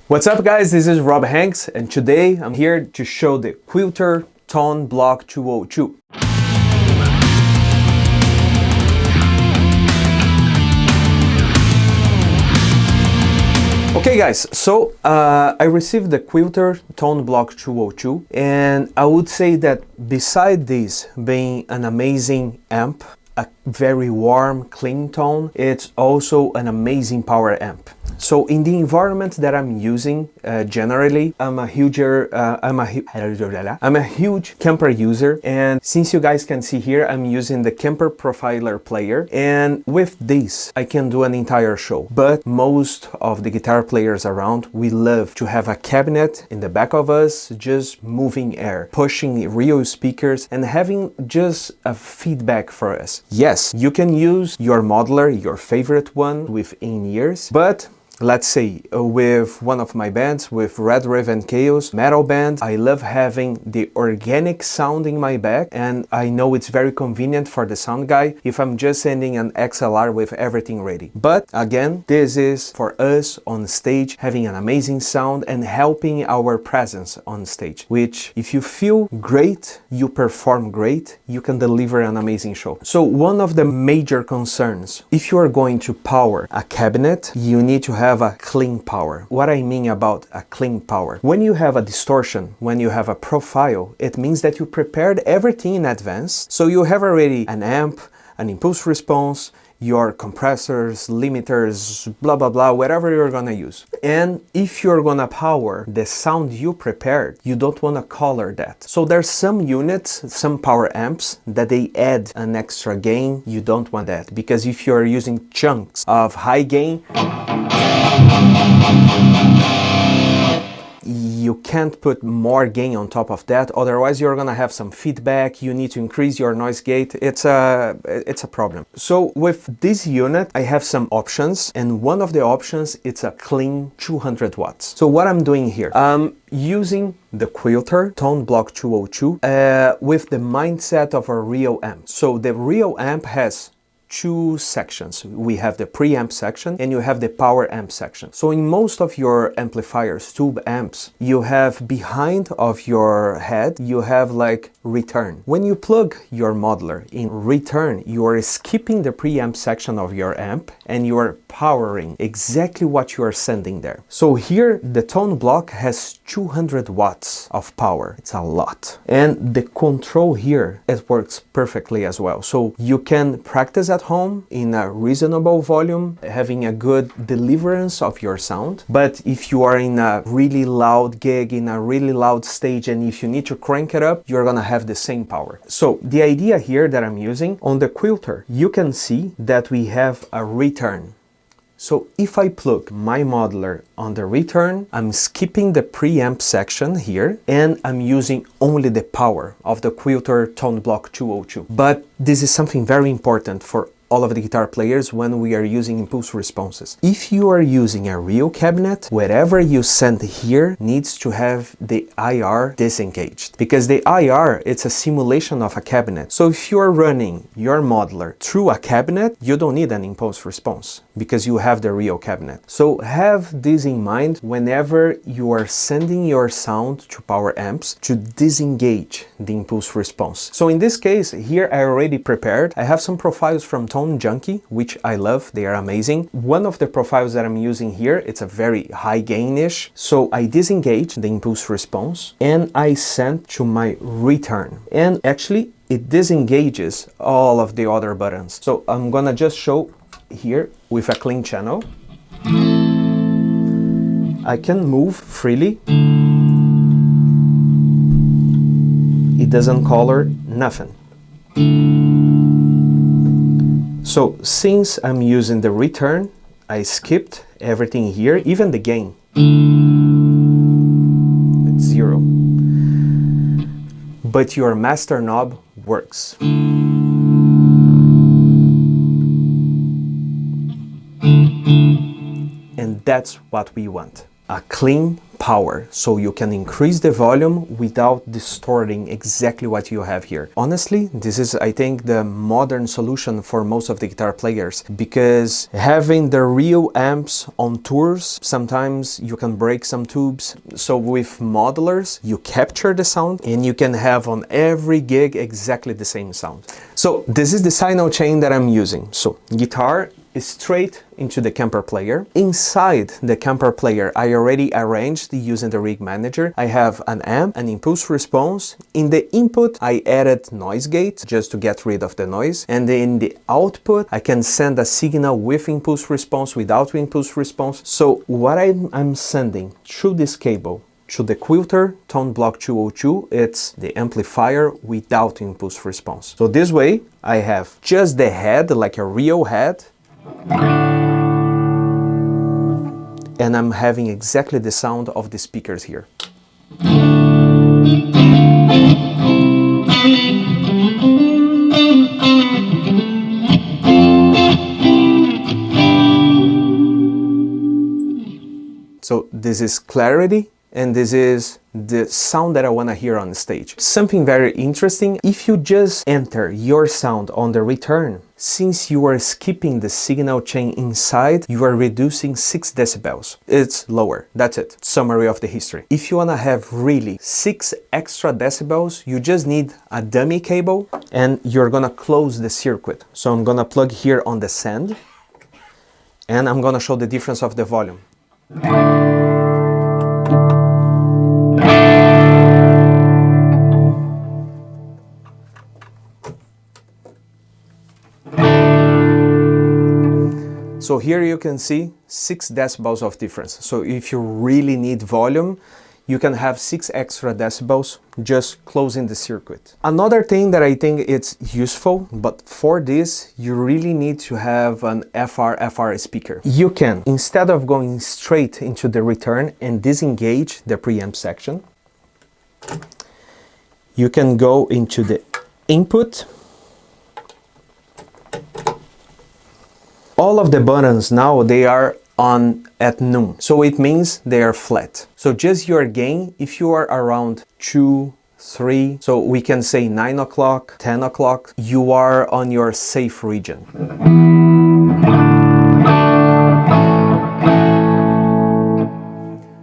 What's up guys, this is Rob Hanks and today I'm here to show the QUILTER Tone Block 202. Okay guys, so I received the QUILTER Tone Block 202 and I would say that beside this being an amazing amp, a very warm, clean tone, it's also an amazing power amp. So in the environment that I'm using, generally, I'm a huge Kemper user, and since you guys can see here, I'm using the Kemper Profiler player, and with this, I can do an entire show. But most of the guitar players around, we love to have a cabinet in the back of us, just moving air, pushing real speakers, and having just a feedback for us. Yes, you can use your modeler, your favorite one, with in-ears, but let's say with one of my bands, with Red Raven Chaos metal band, I love having the organic sound in my back, and I know it's very convenient for the sound guy if I'm just sending an XLR with everything ready. But again, this is for us on stage having an amazing sound and helping our presence on stage, which if you feel great, you perform great, you can deliver an amazing show. So one of the major concerns, if you are going to power a cabinet, you need to have a clean power. What I mean about a clean power, when you have a distortion, when you have a profile, it means that you prepared everything in advance. So you have already an amp, an impulse response, your compressors, limiters, blah blah blah, whatever you're gonna use. And if you're gonna power the sound you prepared, you don't want to color that. So there's some units, some power amps that they add an extra gain. You don't want that, because if you're using chunks of high gain, you can't put more gain on top of that, otherwise you're gonna have some feedback. You need to increase your noise gate. It's a problem. So with this unit, I have some options, and one of the options, it's a clean 200 watts. So what I'm doing here, I'm using the QUILTER Tone Block 202 with the mindset of a real amp. So the real amp has two sections. We have the preamp section and you have the power amp section. So in most of your amplifiers, tube amps, you have behind of your head, you have like return. When you plug your modeler in return, you are skipping the preamp section of your amp and you are powering exactly what you are sending there. So here the tone block has 200 watts of power. It's a lot. And the control here, it works perfectly as well. So you can practice at home in a reasonable volume, having a good deliverance of your sound. But if you are in a really loud gig, in a really loud stage, and if you need to crank it up, you're gonna have the same power. So the idea here that I'm using on the QUILTER, you can see that we have a return. So if I plug my modeler on the return, I'm skipping the preamp section here and I'm using only the power of the QUILTER Tone Block 202. But this is something very important for all of the guitar players when we are using impulse responses. If you are using a real cabinet, whatever you send here needs to have the IR disengaged, because the IR, it's a simulation of a cabinet. So if you are running your modeler through a cabinet, you don't need an impulse response because you have the real cabinet. So have this in mind whenever you are sending your sound to power amps, to disengage the impulse response. So in this case here, I already prepared. I have some profiles from Tone Junkie, which I love. They are amazing. One of the profiles that I'm using here, it's a very high gain-ish. So I disengage the impulse response and I send to my return. And actually it disengages all of the other buttons. So I'm gonna just show here with a clean channel. I can move freely. It doesn't color nothing. So since I'm using the return, I skipped everything here, even the gain. It's 0. But your master knob works. And that's what we want. A clean power, so you can increase the volume without distorting exactly what you have here. Honestly, this is, I think, the modern solution for most of the guitar players, because having the real amps on tours, sometimes you can break some tubes. So with modelers, you capture the sound and you can have on every gig exactly the same sound. So this is the signal chain that I'm using. So guitar is straight into the Kemper player. Inside the Kemper player, I already arranged using the rig manager. I have an amp, an impulse response. In the input, I added noise gate just to get rid of the noise. And in the output, I can send a signal with impulse response, without impulse response. So what I'm sending through this cable to the QUILTER Tone Block 202, it's the amplifier without impulse response. So this way, I have just the head, like a real head, and I'm having exactly the sound of the speakers here. So this is clarity, and this is the sound that I want to hear on stage. Something very interesting, if you just enter your sound on the return, since you are skipping the signal chain inside, you are reducing 6 decibels. It's lower. That's it. Summary of the history. If you want to have really 6 extra decibels, you just need a dummy cable and you're gonna close the circuit. So I'm gonna plug here on the send and I'm gonna show the difference of the volume. So here you can see 6 decibels of difference. So if you really need volume, you can have 6 extra decibels just closing the circuit. Another thing that I think it's useful, but for this, you really need to have an FRFR speaker. You can, instead of going straight into the return and disengage the preamp section, you can go into the input. All of the buttons now, they are on at noon. So it means they are flat. So just your gain, if you are around 2, 3, so we can say 9 o'clock, 10 o'clock, you are on your safe region.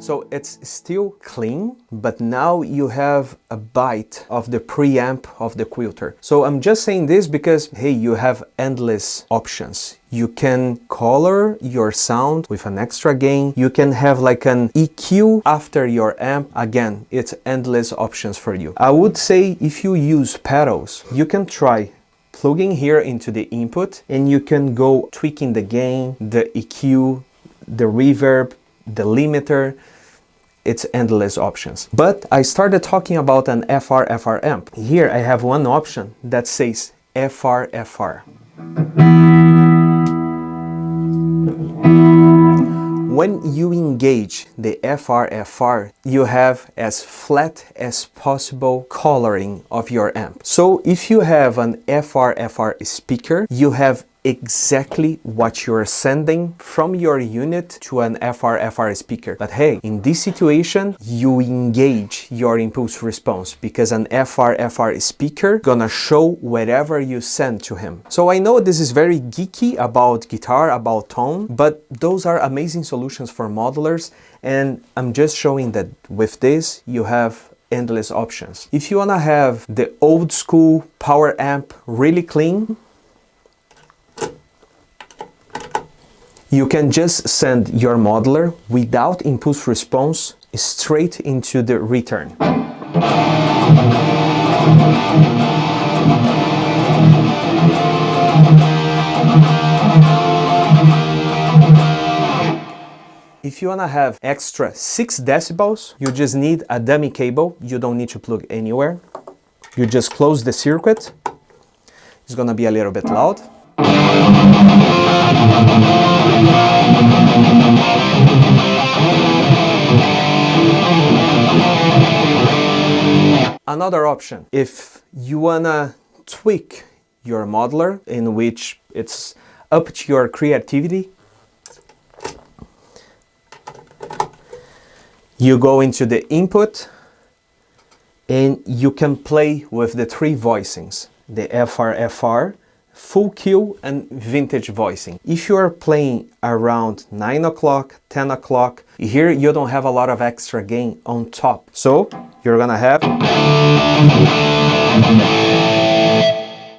So it's still clean, but now you have a bite of the preamp of the QUILTER. So I'm just saying this because, hey, you have endless options. You can color your sound with an extra gain. You can have like an EQ after your amp. Again, it's endless options for you. I would say if you use pedals, you can try plugging here into the input and you can go tweaking the gain, the EQ, the reverb, the limiter. It's endless options. But I started talking about an FRFR amp. Here I have one option that says FRFR. When you engage the FRFR, you have as flat as possible coloring of your amp. So if you have an FRFR speaker, you have exactly what you're sending from your unit to an FRFR speaker. But hey, in this situation, you engage your impulse response because an FRFR speaker gonna show whatever you send to him. So I know this is very geeky about guitar, about tone, but those are amazing solutions for modelers, and I'm just showing that with this, you have endless options. If you wanna have the old school power amp really clean, you can just send your modeler without impulse response straight into the return. If you wanna have extra 6 decibels, you just need a dummy cable. You don't need to plug anywhere. You just close the circuit. It's gonna be a little bit loud. Another option, if you wanna tweak your modeler, in which it's up to your creativity, You go into the input and you can play with the three voicings, the FRFR, full Q, and vintage voicing. If you are playing around 9 o'clock, 10 o'clock, here you don't have a lot of extra gain on top. So you're gonna have...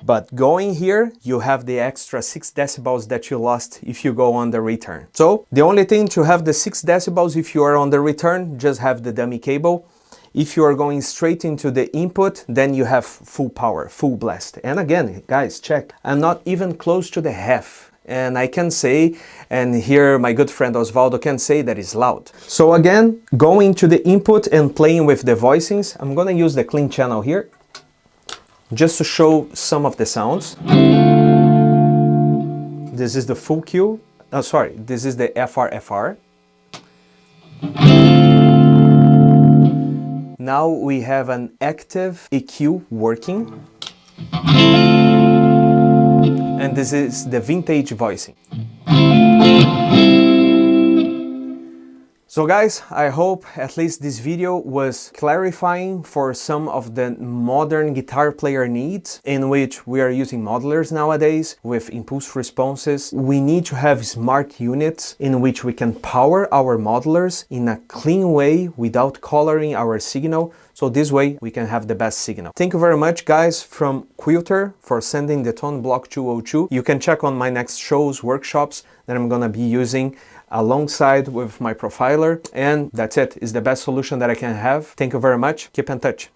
But going here, you have the extra 6 decibels that you lost if you go on the return. So the only thing to have the 6 decibels if you are on the return, just have the dummy cable. If you are going straight into the input, then you have full power, full blast. And again, guys, check, I'm not even close to the half. And I can say, and here my good friend Osvaldo can say that it's loud. So again, going to the input and playing with the voicings, I'm gonna use the clean channel here, just to show some of the sounds. This is the full Q, this is the FRFR. Now we have an active EQ working. And this is the vintage voicing. So guys, I hope at least this video was clarifying for some of the modern guitar player needs in which we are using modelers nowadays with impulse responses. We need to have smart units in which we can power our modelers in a clean way without coloring our signal. So this way we can have the best signal. Thank you very much guys from QUILTER for sending the Tone Block 202. You can check on my next shows, workshops that I'm gonna be using alongside with my profiler, and that's it. It's the best solution that I can have. Thank you very much. Keep in touch.